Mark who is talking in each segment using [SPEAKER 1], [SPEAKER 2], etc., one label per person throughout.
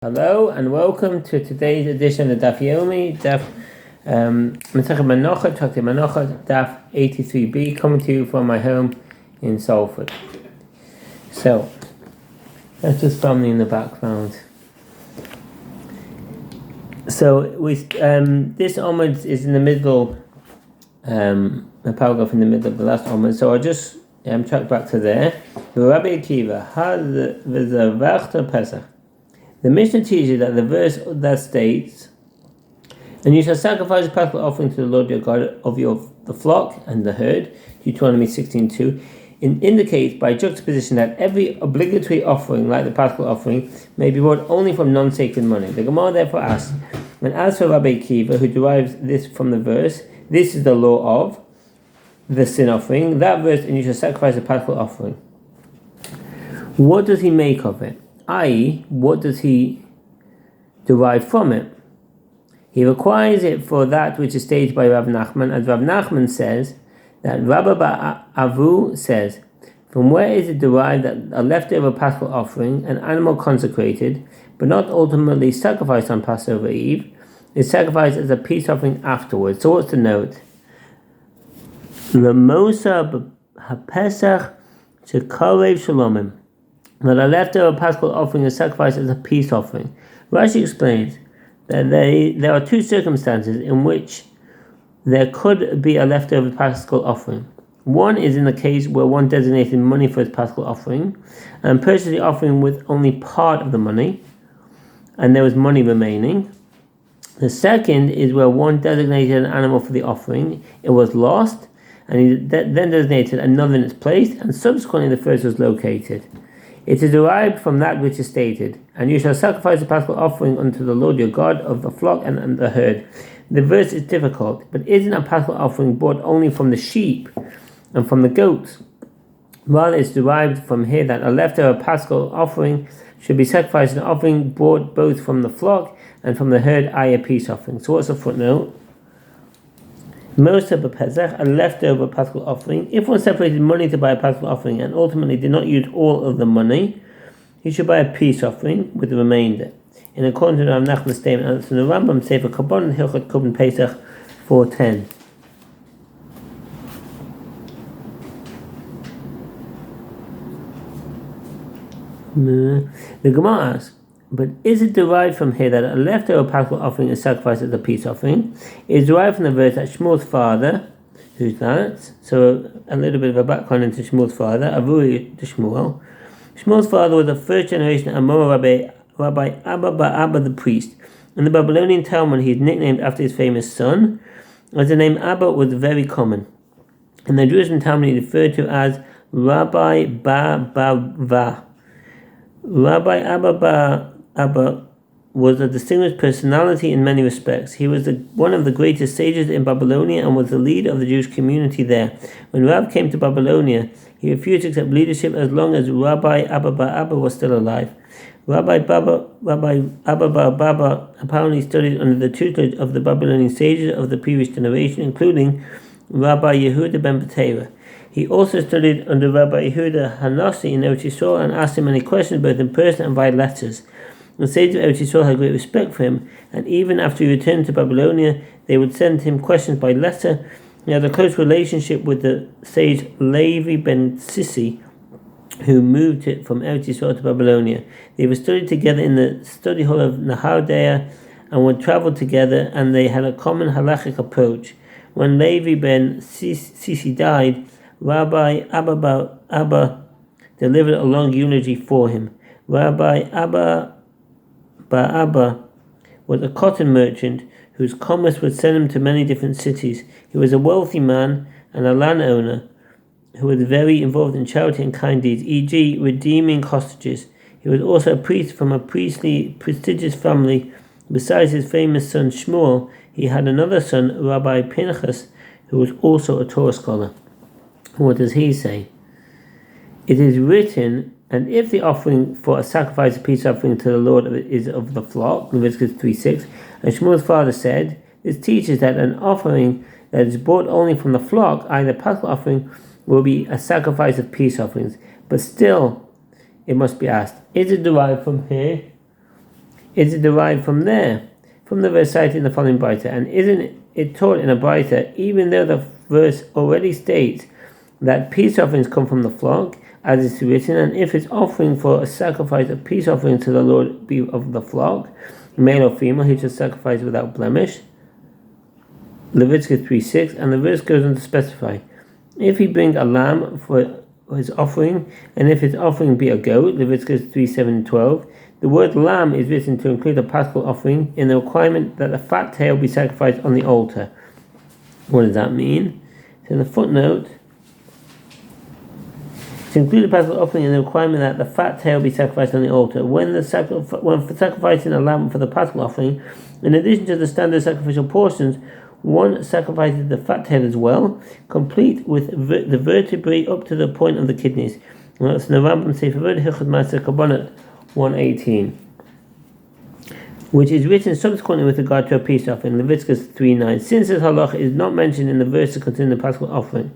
[SPEAKER 1] Hello and welcome to today's edition of Daf Yomi, Daf Menachot Daf 83b, coming to you from my home in Salford. So, that's just family in the background. So, this Omid is in the middle, a paragraph in the middle of the last Omid, so I'll just track back to there. Rabbi Akiva, Pesach. The Mishnah teaches that the verse that states, "And you shall sacrifice a paschal offering to the Lord your God of the flock and the herd," Deuteronomy 16:2, indicates by juxtaposition that every obligatory offering, like the paschal offering, may be brought only from non-sacred money. The Gemara therefore asks, and as for Rabbi Akiva, who derives this from the verse, "This is the law of the sin offering," that verse, "And you shall sacrifice a paschal offering," what does he make of it? I.e., what does he derive from it? He requires it for that which is stated by Rav Nachman, as Rav Nachman says that Rabba Avu says, "From where is it derived that a leftover paschal offering, an animal consecrated, but not ultimately sacrificed on Passover Eve, is sacrificed as a peace offering afterwards?" So what's the note? L'mosa ha'pesach shekarev shalomim. That a leftover paschal offering is sacrificed as a peace offering. Rashi explains that there are two circumstances in which there could be a leftover paschal offering. One is in the case where one designated money for his paschal offering and purchased the offering with only part of the money, and there was money remaining. The second is where one designated an animal for the offering, it was lost, and he then designated another in its place, and subsequently the first was located. It is derived from that which is stated, "And you shall sacrifice a paschal offering unto the Lord your God of the flock and the herd." The verse is difficult, but isn't a paschal offering brought only from the sheep and from the goats? Rather, it's derived from here that a leftover paschal offering should be sacrificed, an offering brought both from the flock and from the herd, i.e. a peace offering. So what's the footnote? Most of a Pesach, a leftover paschal offering. If one separated money to buy a paschal offering and ultimately did not use all of the money, he should buy a peace offering with the remainder. In accordance with Rav Nachman's statement, and the Rambam Sefer Kabbalah Hilchot Korban Pesach 4:10. The Gemara asks, but is it derived from here that a leftover paschal offering is sacrificed as a peace offering? It is derived from the verse that Shmuel's father, who's that? So a little bit of a background into Shmuel's father, Avui to Shmuel. Shmuel's father was the first generation Amora Rabbi Abba the priest. In the Babylonian Talmud, he is nicknamed after his famous son, as the name Abba was very common. In the Jerusalem Talmud, he is referred to as Rabbi Ba. Rabbi Abba was a distinguished personality in many respects. He was one of the greatest sages in Babylonia and was the leader of the Jewish community there. When Rab came to Babylonia, he refused to accept leadership as long as Rabbi Abba was still alive. Rabbi Abba apparently studied under the tutelage of the Babylonian sages of the previous generation, including Rabbi Yehuda ben Betera. He also studied under Rabbi Yehuda Hanassi in Eretz Yisrael and asked him many questions both in person and via letters. The sages of Eretz Yisrael had great respect for him, and even after he returned to Babylonia, they would send him questions by letter. He had a close relationship with the sage Levi ben Sissi, who moved it from Eretz Yisrael to Babylonia. They were studied together in the study hall of Nahardea and would travel together, and they had a common halachic approach. When Levi ben Sissi died, Rabbi Abba delivered a long eulogy for him. Rabbi Abba was a cotton merchant whose commerce would send him to many different cities. He was a wealthy man and a landowner who was very involved in charity and kind deeds, e.g. redeeming hostages. He was also a priest from a prestigious family. Besides his famous son Shmuel, he had another son, Rabbi Pinchas, who was also a Torah scholar. What does he say? It is written, "And if the offering for a sacrifice, a peace offering to the Lord is of the flock," Leviticus 3:6, and Shmuel's father said, this teaches that an offering that is brought only from the flock, either paschal offering, will be a sacrifice of peace offerings. But still, it must be asked, is it derived from here? is it derived from there, from the verse cited in the following Baita? And isn't it taught in a Baita, even though the verse already states that peace offerings come from the flock, as is written, and if his offering for a sacrifice of peace offering to the Lord be of the flock, male or female, he shall sacrifice without blemish. Leviticus 3:6, and the verse goes on to specify, if he bring a lamb for his offering, and if his offering be a goat, Leviticus 3:7-12, the word lamb is written to include a paschal offering in the requirement that the fat tail be sacrificed on the altar. What does that mean? So in the footnote, to include a paschal offering in the requirement that the fat tail be sacrificed on the altar. When sacrificing a lamb for the paschal offering, in addition to the standard sacrificial portions, one sacrifices the fat tail as well, complete with the vertebrae up to the point of the kidneys. And that's in the Rambam Sefer Hilchot Maaser Korbanot 118, which is written subsequently with regard to a peace offering, Leviticus 3:9. Since this halacha is not mentioned in the verses concerning the paschal offering,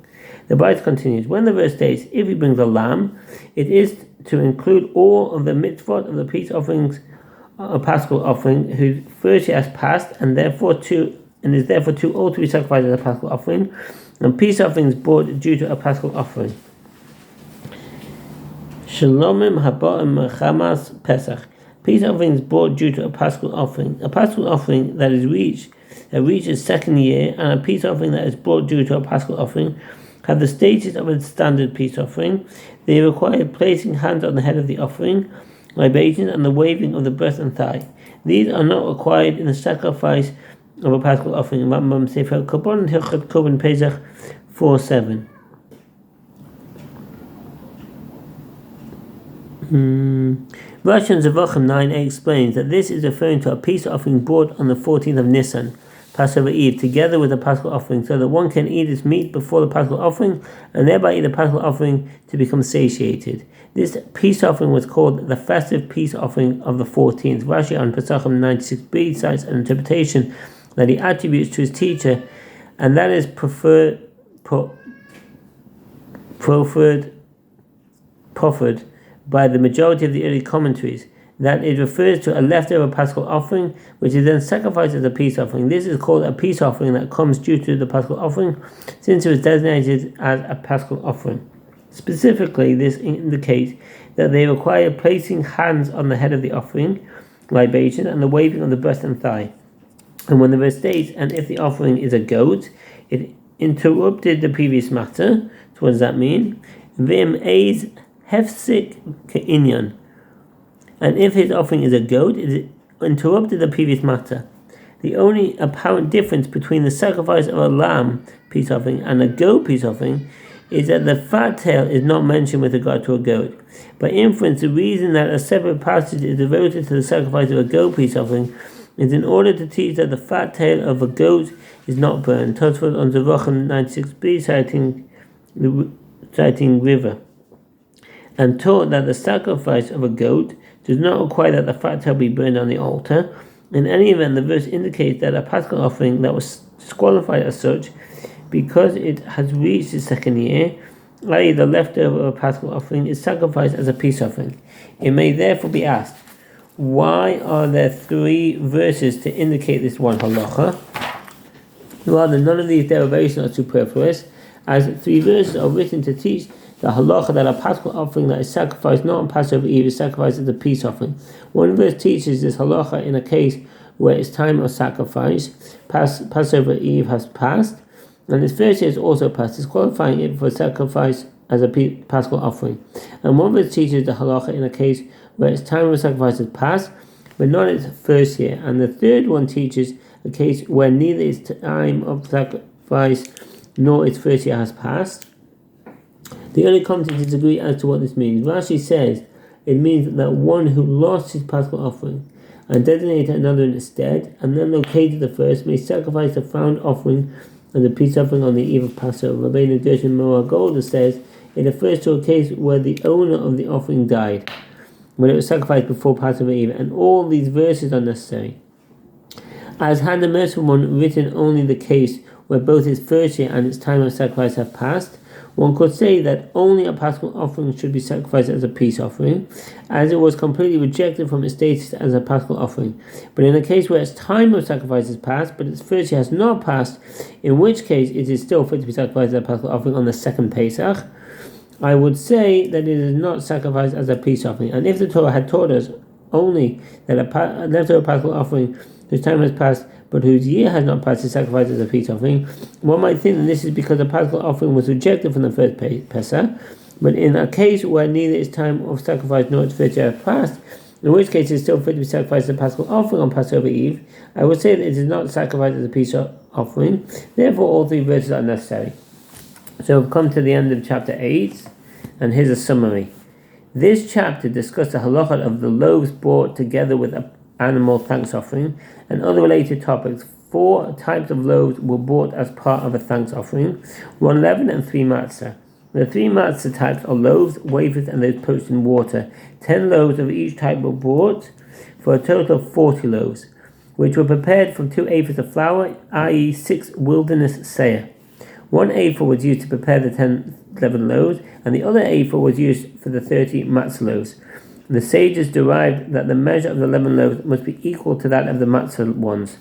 [SPEAKER 1] the Baita continues, when the verse states, if he brings a lamb, it is to include all of the mitzvot of the peace offerings, a paschal offering, whose first year has passed, and is therefore too old to be sacrificed as a paschal offering, and peace offerings brought due to a paschal offering. Shalomim haboim chamas pesach. Peace offerings brought due to a paschal offering that reaches second year, and a peace offering that is brought due to a paschal offering have the status of a standard peace offering. They require placing hands on the head of the offering, libation, and the waving of the breast and thigh. These are not required in the sacrifice of a paschal offering. Rambam Sefer Korban Hilchot Korban Pesach 4:7. Rashi on Zevachim 9:8 explains that this is referring to a peace offering brought on the 14th of Nisan, Passover Eve, together with the paschal offering, so that one can eat its meat before the paschal offering, and thereby eat the paschal offering to become satiated. This peace offering was called the festive peace offering of the 14th. Rashi on Pesachim 96b cites an interpretation that he attributes to his teacher, and that is proffered by the majority of the early commentaries, that it refers to a leftover paschal offering, which is then sacrificed as a peace offering. This is called a peace offering that comes due to the paschal offering, since it was designated as a paschal offering. Specifically, this indicates that they require placing hands on the head of the offering, libation, and the waving of the breast and thigh. And when the verse states, and if the offering is a goat, it interrupted the previous matter. So what does that mean? Vim eis hefsik ke'inyan. And if his offering is a goat, it interrupted the previous matter. The only apparent difference between the sacrifice of a lamb peace offering and a goat peace offering is that the fat tail is not mentioned with regard to a goat. By inference, the reason that a separate passage is devoted to the sacrifice of a goat peace offering is in order to teach that the fat tail of a goat is not burned. Tosfot on Zevachim 96b citing River, and taught that the sacrifice of a goat does not require that the fat tail be burned on the altar. In any event, the verse indicates that a paschal offering that was disqualified as such because it has reached its second year, i.e. the leftover of a paschal offering, is sacrificed as a peace offering. It may therefore be asked, why are there 3 verses to indicate this one halacha? Rather, none of these derivations are superfluous, as 3 verses are written to teach the halacha that a paschal offering that is sacrificed not on Passover Eve is sacrificed as a peace offering. One verse teaches this halacha in a case where its time of sacrifice, Passover Eve, has passed, and its first year has also passed, disqualifying it for sacrifice as a paschal offering. And one verse teaches the halacha in a case where its time of sacrifice has passed, but not its first year. And the third one teaches a case where neither its time of sacrifice nor its first year has passed. The early commentators disagree as to what this means. Rashi says it means that one who lost his paschal offering and designated another in its stead, and then located the first, may sacrifice the found offering and the peace offering on the eve of Passover. Rabbeinu Gershon Moa Golda says it refers to a case where the owner of the offering died, when it was sacrificed before Passover Eve, and all these verses are necessary. As had the merciful one written only the case where both its first year and its time of sacrifice have passed, One could say that only a Paschal offering should be sacrificed as a peace offering, as it was completely rejected from its status as a Paschal offering. But in a case where its time of sacrifice has passed, but its first year has not passed, in which case it is still fit to be sacrificed as a Paschal offering on the second Pesach, I would say that it is not sacrificed as a peace offering. And if the Torah had taught us only that a leftover Paschal offering whose time has passed but whose year has not passed is sacrificed as a peace offering, one might think that this is because the Paschal offering was rejected from the first Pesach. But in a case where neither its time of sacrifice nor its first year have passed, in which case it is still fit to be sacrificed as a Paschal offering on Passover Eve, I would say that it is not sacrificed as a peace offering. Therefore, all three verses are necessary. So we've come to the end of chapter 8, and here's a summary. This chapter discussed the halacha of the loaves brought together with an animal thanks offering and other related topics. 4 types of loaves were brought as part of a thanks offering: 1 leaven and 3 matzah. The 3 matzah types are loaves, wafers, and those poached in water. 10 loaves of each type were brought, for a total of 40 loaves, which were prepared from 2 ephahs of flour, i.e. 6 wilderness seah. 1 ephah was used to prepare the 10 leavened loaves, and the other ephah was used for the 30 matzah loaves. The sages derived that the measure of the leavened loaves must be equal to that of the matzah ones.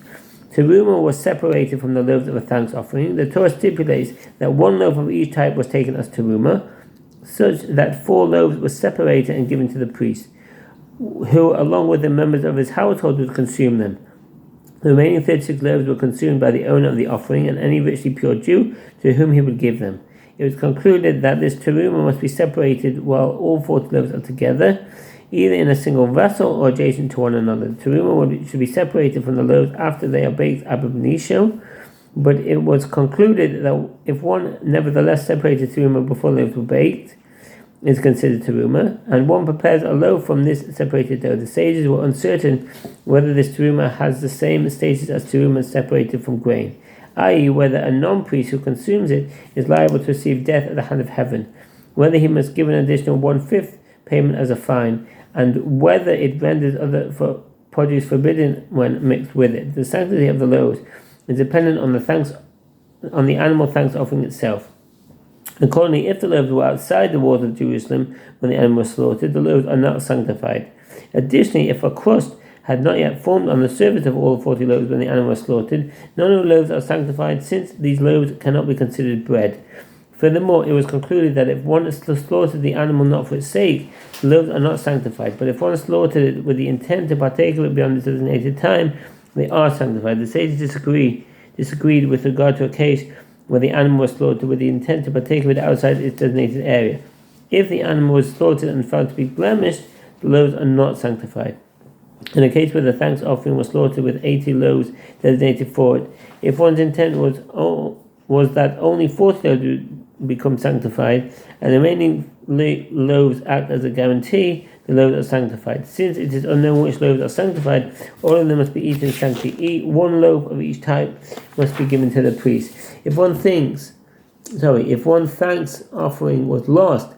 [SPEAKER 1] Teruma was separated from the loaves of a thanks offering. The Torah stipulates that 1 loaf of each type was taken as teruma, such that 4 loaves were separated and given to the priest, who, along with the members of his household, would consume them. The remaining 36 loaves were consumed by the owner of the offering and any richly pure Jew to whom he would give them. It was concluded that this teruma must be separated while all 40 loaves are together, either in a single vessel or adjacent to one another. The teruma should be separated from the loaves after they are baked ab initio, but it was concluded that if one nevertheless separated teruma before the loaves were baked, is considered teruma, and one prepares a loaf from this separated dough. The sages were uncertain whether this teruma has the same status as teruma separated from grain, i.e. whether a non-priest who consumes it is liable to receive death at the hand of heaven, whether he must give an additional 1/5 payment as a fine, and whether it renders other produce forbidden when mixed with it. The sanctity of the loaves is dependent on the animal thanks offering itself. Accordingly, if the loaves were outside the walls of Jerusalem when the animal was slaughtered, the loaves are not sanctified. Additionally, if a crust had not yet formed on the surface of all 40 loaves when the animal was slaughtered, none of the loaves are sanctified, since these loaves cannot be considered bread. Furthermore, it was concluded that if one slaughtered the animal not for its sake, the loaves are not sanctified, but if one slaughtered it with the intent to partake of it beyond the designated time, they are sanctified. The sages disagreed with regard to a case where the animal was slaughtered with the intent to partake of it outside its designated area. If the animal was slaughtered and found to be blemished, the loaves are not sanctified. In a case where the thanks offering was slaughtered with 80 loaves designated for it, if one's intent was that only 40 loaves would become sanctified, and the remaining loaves act as a guarantee, the loaves are sanctified. Since it is unknown which loaves are sanctified, all of them must be eaten in sanctity. 1 loaf of each type must be given to the priest. If one thanks offering was lost,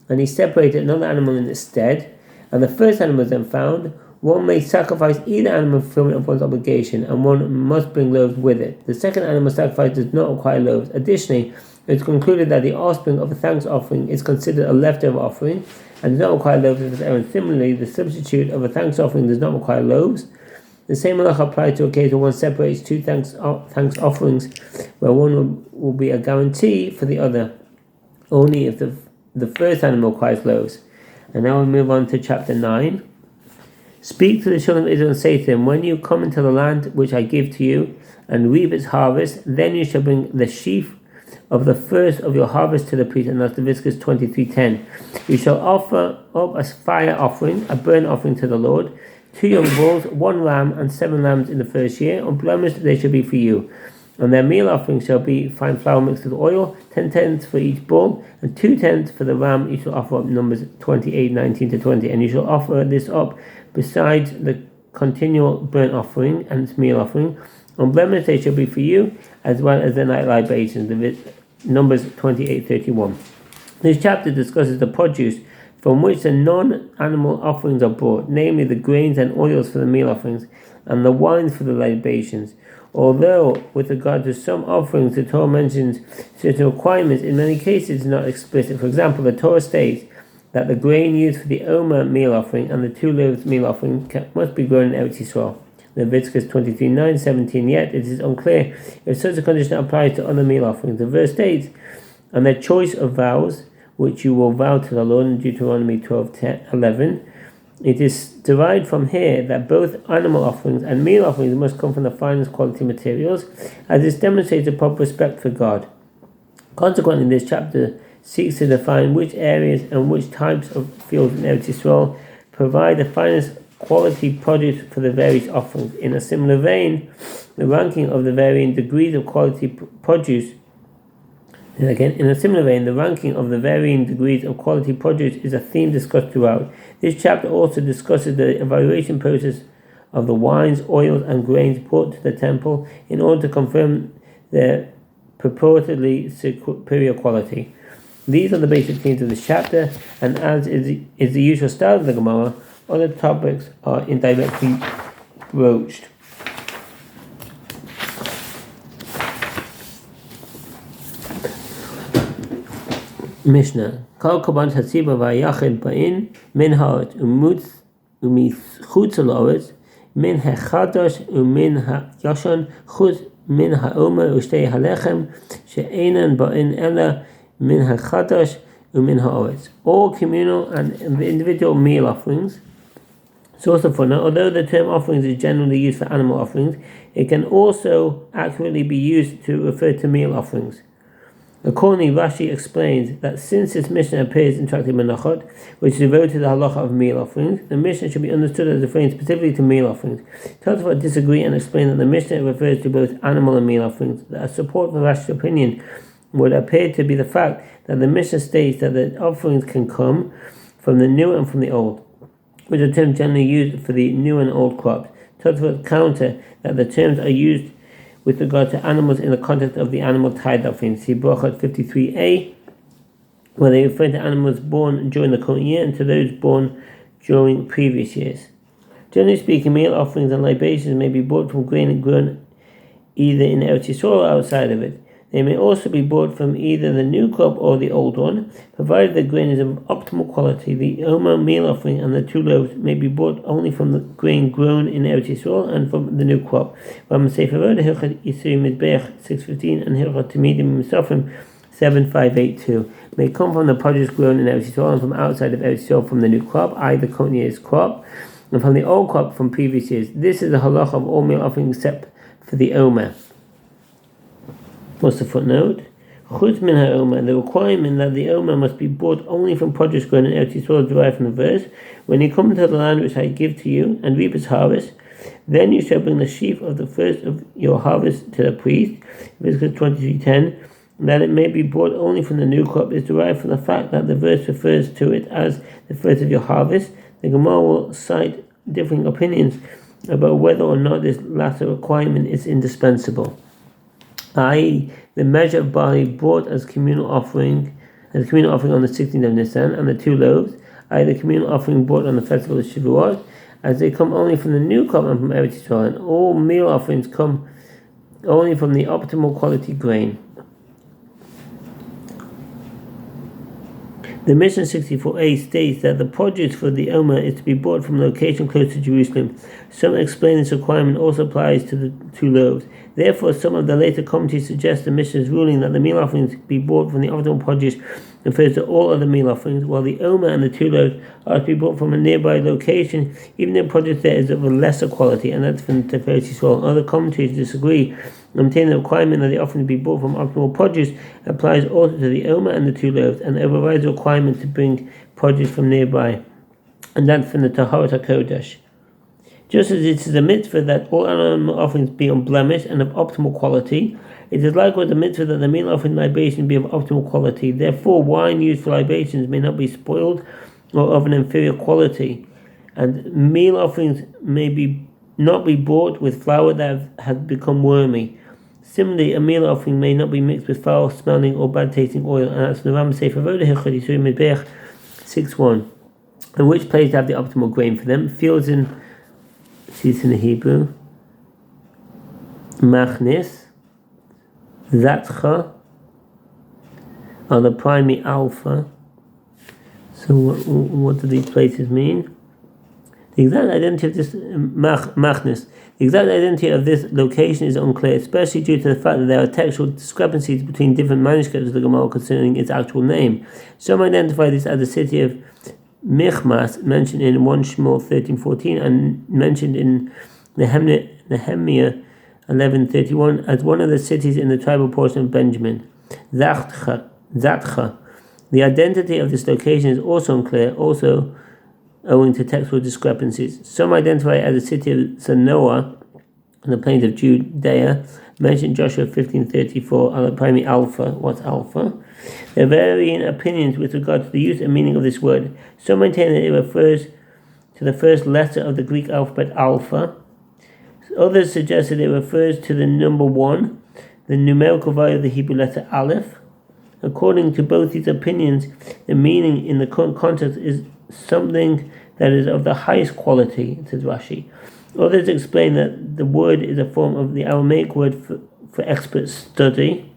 [SPEAKER 1] and he separated another animal in its stead, and the first animal is then found, one may sacrifice either animal for fulfillment of one's obligation, and one must bring loaves with it. The second animal sacrifice does not require loaves. Additionally, it is concluded that the offspring of a thanks offering is considered a leftover offering and does not require loaves of its own. Similarly, the substitute of a thanks offering does not require loaves. The same halacha applies to a case where one separates 2 thanks offerings, where one will be a guarantee for the other, only if the first animal requires loaves. And now we move on to chapter 9. Speak to the children of Israel and say to them, when you come into the land which I give to you, and reap its harvest, then you shall bring the sheaf of the first of your harvest to the priest, and that's Leviticus 23:10. You shall offer up a fire offering, a burnt offering to the Lord, 2 young bulls, 1 ram, and 7 lambs in the first year. Unblemished they shall be for you. And their meal offering shall be fine flour mixed with oil, 10 for each bull, and 2 for the ram. You shall offer up Numbers 28:19-20, and you shall offer this up besides the continual burnt offering and its meal offering. Unblemished they shall be for you, as well as the night libations. Numbers 28:31. This chapter discusses the produce from which the non-animal offerings are brought, namely the grains and oils for the meal offerings, and the wines for the libations. Although, with regard to some offerings, the Torah mentions certain requirements, in many cases it's not explicit. For example, the Torah states that the grain used for the Omer meal offering and the 2 loaves meal offering must be grown in Eretz Yisrael. Leviticus 23:9-17. Yet it is unclear if such a condition applies to other meal offerings. The verse states, "And the choice of vows, which you will vow to the Lord," in Deuteronomy 12:11. It is derived from here that both animal offerings and meal offerings must come from the finest quality materials, as this demonstrates a proper respect for God. Consequently, this chapter seeks to define which areas and which types of fields in Eretz Yisrael provide the finest quality produce for the various offerings. In a similar vein, the ranking of the varying degrees of quality produce is a theme discussed throughout. This chapter also discusses the evaluation process of the wines, oils, and grains brought to the temple in order to confirm their purportedly superior quality. These are the basic themes of this chapter, and as is the usual style of the Gemara, other topics are indirectly broached. Mishnah: Kol korban hatziva v'yachid ba'in min ha'aretz u'michutz ha'aretz min ha'chadash u'min ha'yashan chutz min ha'omer u'shtei halechem she'enan ba'in ela min ha'chadash u'min ha'aretz. All communal and individual meal offerings. Source of footnote: although the term offerings is generally used for animal offerings, it can also accurately be used to refer to meal offerings. Accordingly, Rashi explains that since this Mishnah appears in Tractate Menachot, which is devoted to the halacha of meal offerings, the Mishnah should be understood as referring specifically to meal offerings. Tosafot disagree and explain that the Mishnah refers to both animal and meal offerings. That support for Rashi's opinion would appear to be the fact that the Mishnah states that the offerings can come from the new and from the old, which are terms generally used for the new and old crops. Tosafot counter that the terms are used with regard to animals in the context of the animal tithe offering. See Brachot 53a, where they refer to animals born during the current year and to those born during previous years. Generally speaking, meal offerings and libations may be bought from grain and grown either in Eretz Yisrael or outside of it. They may also be bought from either the new crop or the old one, provided the grain is of optimal quality. The Omer meal offering and the 2 loaves may be bought only from the grain grown in Eretz Yisrael and from the new crop. Ram Sefer Roda Hilchot Yisur Mizbech 6:15 and Hilchot Tamidim Misofim 7:582 may come from the produce grown in Eretz Yisrael and from outside of Eretz Yisrael from the new crop, either current year's crop, and from the old crop from previous years. This is the halacha of all meal offerings except for the Omer. What's the footnote? Chutz min ha'omer, the requirement that the omer must be bought only from produce grown in Eretz Yisrael is derived from the verse, "When you come to the land which I give to you and reap its harvest, then you shall bring the sheaf of the first of your harvest to the priest." Leviticus 23:10. That it may be bought only from the new crop is derived from the fact that the verse refers to it as the first of your harvest. The Gemara will cite differing opinions about whether or not this latter requirement is indispensable, i.e., the measure of barley brought as communal offering on the 16th of Nisan, and the 2 loaves, i.e., the communal offering brought on the festival of Shavuot, as they come only from the new crop and from Eretz Yisrael, and all meal offerings come only from the optimal quality grain. The Mishnah 64a states that the produce for the Omer is to be bought from a location close to Jerusalem. Some explain this requirement also applies to the 2 loaves. Therefore, some of the later commentaries suggest the Mishnah's ruling that the meal offerings be bought from the optimal produce refers to all other meal offerings, while the Omer and the 2 loaves are to be bought from a nearby location, even if the produce there is of a lesser quality, and that's from Eretz Yisrael. Other commentaries disagree and maintain the requirement that the offering be bought from optimal produce applies also to the Omer and the 2 loaves, and overrides the requirement to bring produce from nearby, and that's from the Taharat HaKodesh. Just as it is a mitzvah that all animal offerings be unblemished and of optimal quality, it is likewise a mitzvah that the meal offering libation be of optimal quality. Therefore, wine used for libations may not be spoiled or of an inferior quality, and meal offerings may not be bought with flour that has become wormy. Similarly, a meal offering may not be mixed with foul-smelling or bad-tasting oil, and that's the Ram Sefer Roda Hilchot Yisur Mizbech 6:1. And which place have the optimal grain for them? Fields in the Hebrew. Machnis, Zatcha are the primary alpha. So what do these places mean? The exact identity of this Machnis, the exact identity of this location is unclear, especially due to the fact that there are textual discrepancies between different manuscripts of the Gemara concerning its actual name. Some identify this as the city of Michmas, mentioned in 1 Shmuel 13:14 and mentioned in Nehemiah 11:31 as one of the cities in the tribal portion of Benjamin. Zatcha. The identity of this location is also unclear, also owing to textual discrepancies. Some identify it as the city of Zanoah in the plains of Judea, mentioned in Joshua 15:34, are the primary alpha. What's alpha? There are varying opinions with regard to the use and meaning of this word. Some maintain that it refers to the first letter of the Greek alphabet alpha. Others suggest that it refers to the number 1, the numerical value of the Hebrew letter aleph. According to both these opinions, the meaning in the current context is something that is of the highest quality, says Rashi. Others explain that the word is a form of the Aramaic word for expert study,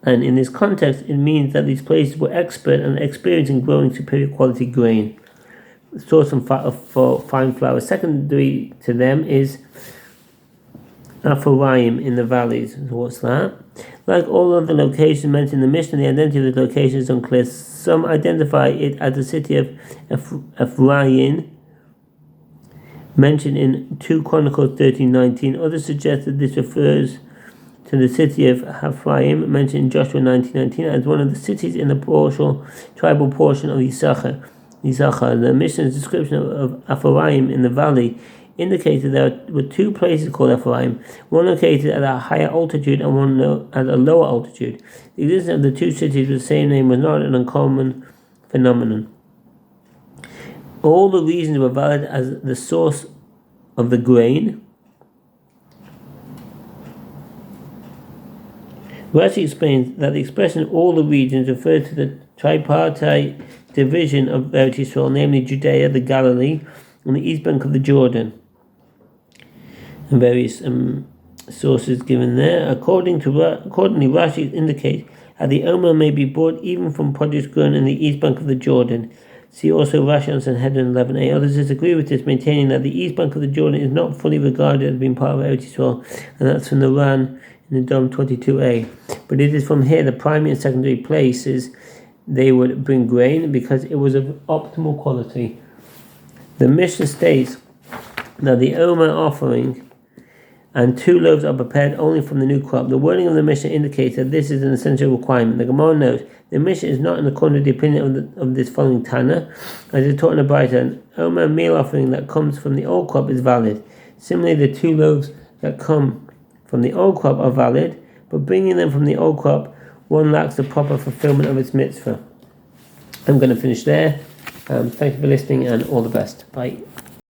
[SPEAKER 1] and in this context it means that these places were expert and experienced in growing superior quality grain. Source for fine flour. Secondary to them is Aphoraim in the valleys. So what's that? Like all of the locations mentioned in the Mishnah, the identity of the location is unclear. Some identify it as the city of Ephraim, mentioned in 2 Chronicles 13:19. Others suggest that this refers to the city of Ephraim, mentioned in Joshua 19:19, as one of the cities in the tribal portion of Yisachar. The Mishnah's description of Ephraim in the valley indicates that there were 2 places called Ephraim, one located at a higher altitude and one at a lower altitude. The existence of the 2 cities with the same name was not an uncommon phenomenon. All the reasons were valid as the source of the grain. Rashi explains that the expression "all the regions" refers to the tripartite division of Eretz Yisrael, namely Judea, the Galilee, and the east bank of the Jordan. And various sources given there. Accordingly, Rashi indicates that the Omer may be bought even from produce grown in the east bank of the Jordan. See also Rashi on Sanhedrin 11a. Others disagree with this, maintaining that the east bank of the Jordan is not fully regarded as being part of Eretz Yisrael, and that's from the Ran in the Dom 22a. But it is from here the primary and secondary places they would bring grain because it was of optimal quality. The Mishnah states that the Omer offering and 2 loaves are prepared only from the new crop. The wording of the Mishnah indicates that this is an essential requirement. The Gemara notes the Mishnah is not in accordance with the opinion of this following Tana, as is taught in the Braita. An Omer meal offering that comes from the old crop is valid. Similarly, the 2 loaves that come from the old crop are valid, but bringing them from the old crop, one lacks the proper fulfillment of its mitzvah. I'm going to finish there. Thank you for listening and all the best. Bye.